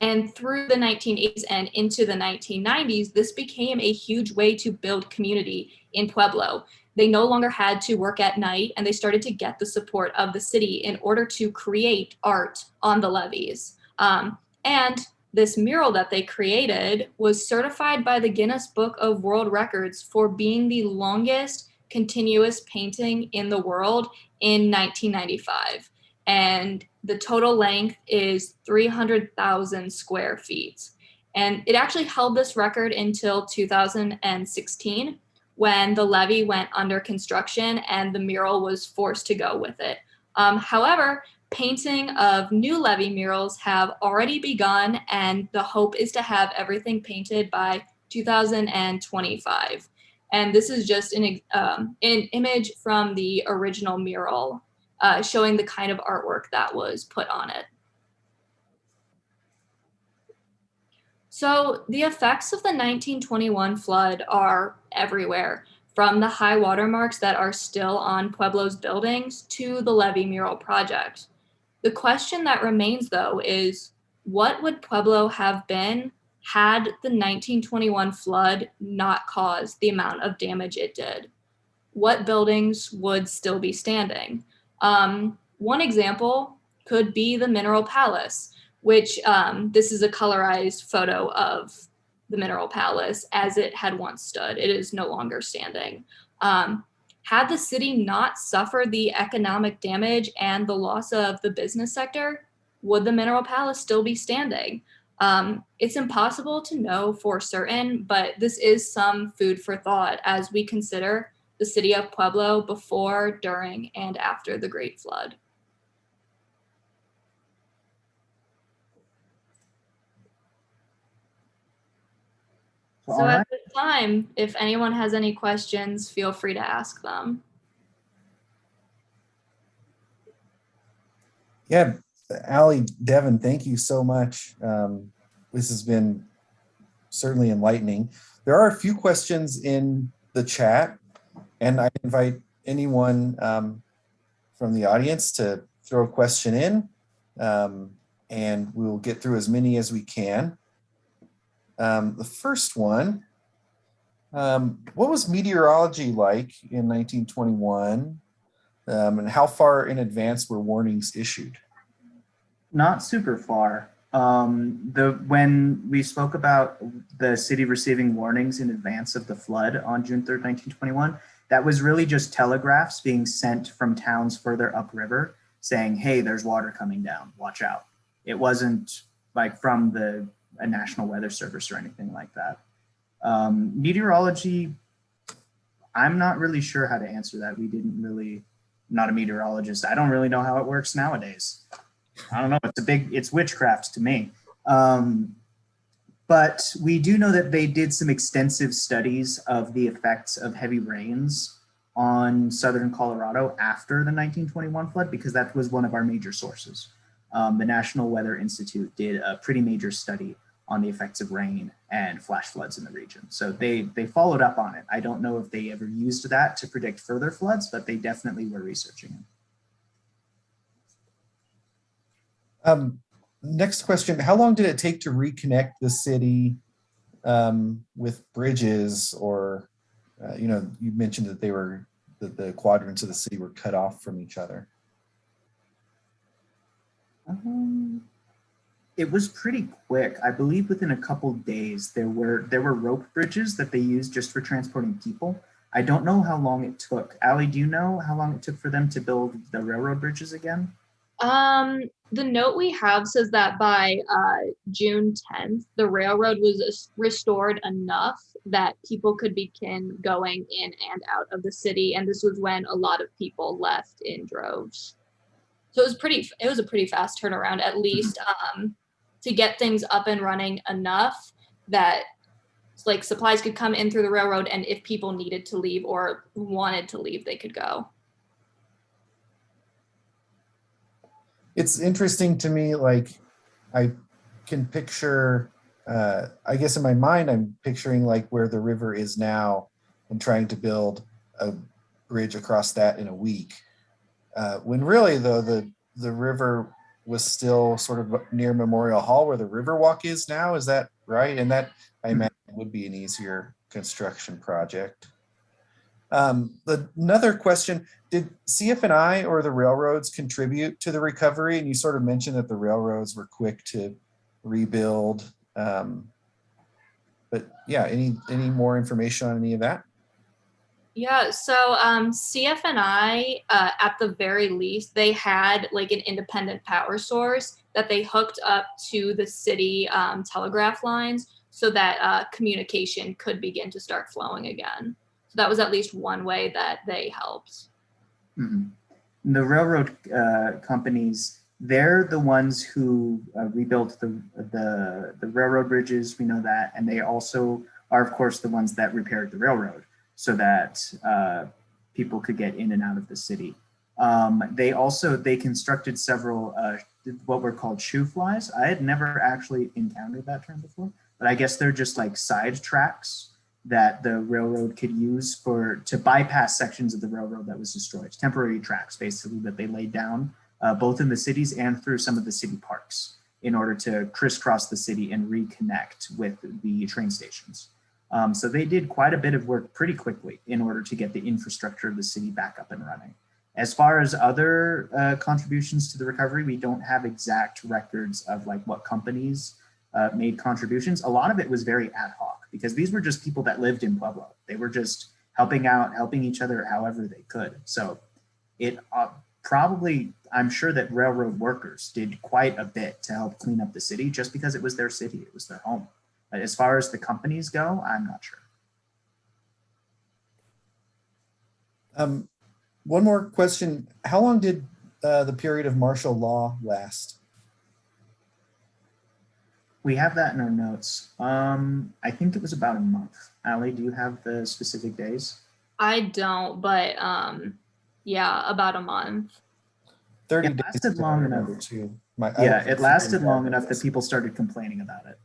And through the 1980s and into the 1990s, this became a huge way to build community in Pueblo. They no longer had to work at night, and they started to get the support of the city in order to create art on the levees. And this mural that they created was certified by the Guinness Book of World Records for being the longest continuous painting in the world in 1995. And the total length is 300,000 square feet. And it actually held this record until 2016, when the levee went under construction and the mural was forced to go with it. However, painting of new levee murals have already begun, and the hope is to have everything painted by 2025. And this is just an image from the original mural, showing the kind of artwork that was put on it. So the effects of the 1921 flood are everywhere, from the high water marks that are still on Pueblo's buildings to the levee mural project. The question that remains, though, is what would Pueblo have been had the 1921 flood not caused the amount of damage it did? What buildings would still be standing? One example could be the Mineral Palace, which this is a colorized photo of the Mineral Palace as it had once stood. It is no longer standing. Had the city not suffered the economic damage and the loss of the business sector, would the Mineral Palace still be standing? It's impossible to know for certain, but this is some food for thought as we consider the city of Pueblo before, during, and after the Great Flood. So at this time, if anyone has any questions, feel free to ask them. Yeah, Allie, Devin, thank you so much. This has been certainly enlightening. There are a few questions in the chat, and I invite anyone from the audience to throw a question in, and we'll get through as many as we can. The first one, what was meteorology like in 1921, and how far in advance were warnings issued? Not super far. When we spoke about the city receiving warnings in advance of the flood on June 3rd, 1921, that was really just telegraphs being sent from towns further upriver saying, hey, there's water coming down, watch out. It wasn't like from a National Weather Service or anything like that. Meteorology, I'm not really sure how to answer that. I'm not a meteorologist. I don't really know how it works nowadays. I don't know, it's witchcraft to me. But we do know that they did some extensive studies of the effects of heavy rains on southern Colorado after the 1921 flood, because that was one of our major sources. The National Weather Institute did a pretty major study on the effects of rain and flash floods in the region. So they followed up on it. I don't know if they ever used that to predict further floods, but they definitely were researching it. Next question, how long did it take to reconnect the city with bridges, or, you mentioned that the quadrants of the city were cut off from each other? It was pretty quick. I believe within a couple days, there were rope bridges that they used just for transporting people. I don't know how long it took. Allie, do you know how long it took for them to build the railroad bridges again? The note we have says that by June 10th, the railroad was restored enough that people could begin going in and out of the city, and this was when a lot of people left in droves. So it was a pretty fast turnaround, at least to get things up and running enough that like supplies could come in through the railroad, and if people needed to leave or wanted to leave, they could go. It's interesting to me, like I can picture, I guess in my mind, I'm picturing like where the river is now and trying to build a bridge across that in a week. When really though, the river was still sort of near Memorial Hall where the Riverwalk is now. Is that right? And that I imagine would be an easier construction project. Another question, did CF&I or the railroads contribute to the recovery? And you sort of mentioned that the railroads were quick to rebuild. But yeah, any more information on any of that? Yeah, so CF&I, at the very least, they had like an independent power source that they hooked up to the city telegraph lines so that communication could begin to start flowing again. So that was at least one way that they helped. Mm-hmm. The railroad companies, they're the ones who rebuilt the railroad bridges, we know that, and they also are, of course, the ones that repaired the railroad so that people could get in and out of the city. They constructed several what were called shoe flies. I had never actually encountered that term before, but I guess they're just like side tracks that the railroad could use to bypass sections of the railroad that was destroyed. Temporary tracks, basically, that they laid down both in the cities and through some of the city parks in order to crisscross the city and reconnect with the train stations. So they did quite a bit of work pretty quickly in order to get the infrastructure of the city back up and running. As far as other contributions to the recovery, we don't have exact records of like what companies made contributions. A lot of it was very ad hoc because these were just people that lived in Pueblo. They were just helping out, helping each other however they could. So it probably, I'm sure that railroad workers did quite a bit to help clean up the city just because it was their city, it was their home. But as far as the companies go, I'm not sure. One more question. How long did the period of martial law last? We have that in our notes. I think it was about a month. Allie, do you have the specific days? I don't, but yeah, about a month. 30 It days. lasted long enough. Too. It lasted long enough that people started complaining about it.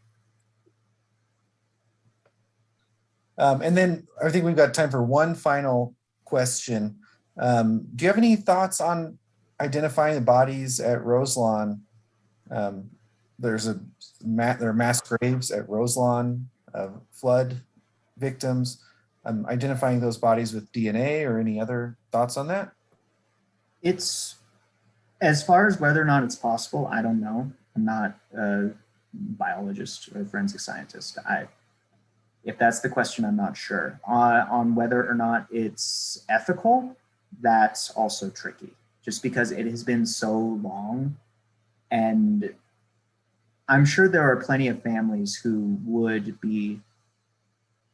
And then I think we've got time for one final question. Do you have any thoughts on identifying the bodies at Roselawn? There are mass graves at Roselawn of flood victims. Identifying those bodies with DNA or any other thoughts on that? It's, as far as whether or not it's possible, I don't know. I'm not a biologist or a forensic scientist. If that's the question, I'm not sure. On whether or not it's ethical, that's also tricky, just because it has been so long. And I'm sure there are plenty of families who would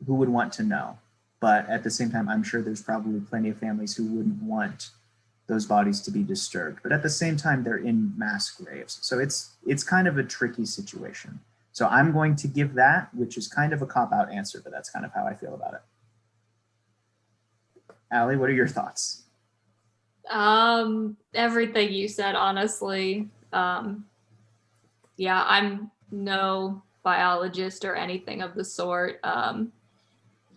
want to know. But at the same time, I'm sure there's probably plenty of families who wouldn't want those bodies to be disturbed. But at the same time, they're in mass graves. So it's kind of a tricky situation. So I'm going to give that, which is kind of a cop-out answer, but that's kind of how I feel about it. Allie, what are your thoughts? Everything you said, honestly. Yeah, I'm no biologist or anything of the sort.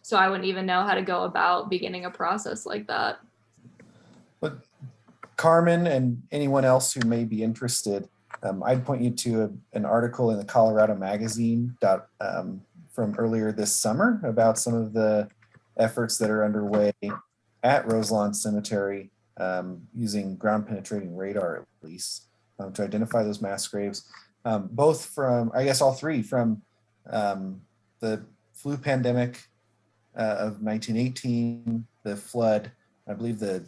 So I wouldn't even know how to go about beginning a process like that. But Carmen and anyone else who may be interested, I'd point you to an article in the Colorado Magazine from earlier this summer about some of the efforts that are underway at Roselawn Cemetery using ground penetrating radar, at least, to identify those mass graves, both from, I guess all three, from the flu pandemic of 1918, the flood, I believe the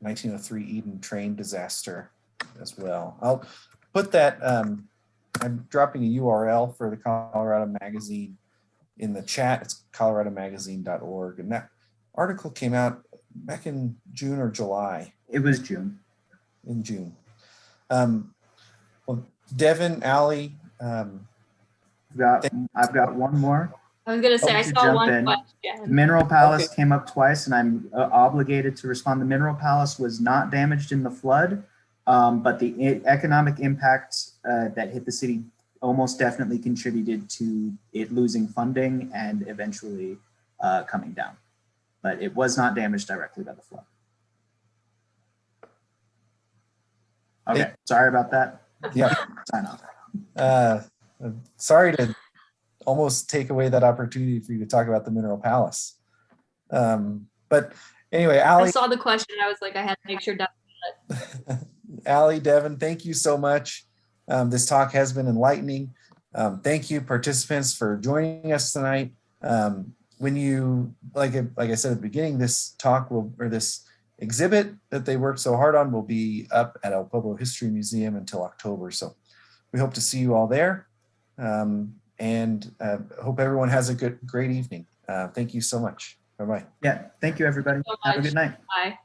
1903 Eden train disaster as well. I'll put that, I'm dropping a URL for the Colorado Magazine in the chat. It's coloradomagazine.org. And that article came out back in June or July. It was June. In June. Well, Devin, Allie, I've got one more. I was gonna say, I To saw jump one in. The question. Mineral Palace Okay. came up twice, and I'm obligated to respond. The Mineral Palace was not damaged in the flood, but the economic impact that hit the city almost definitely contributed to it losing funding and eventually coming down. But it was not damaged directly by the flood. Okay, sorry about that. yeah, Sign off. sorry to almost take away that opportunity for you to talk about the Mineral Palace. But anyway, I Allie, saw the question. I was like, I had to make sure. Allie, Devin, thank you so much. This talk has been enlightening. Thank you, participants, for joining us tonight. When you, like I said at the beginning, this talk will, or this exhibit that they worked so hard on will be up at El Pueblo History Museum until October. So we hope to see you all there. And hope everyone has a great evening. Thank you so much. Bye-bye. Yeah, thank you, everybody. So Have a much. good night. Bye.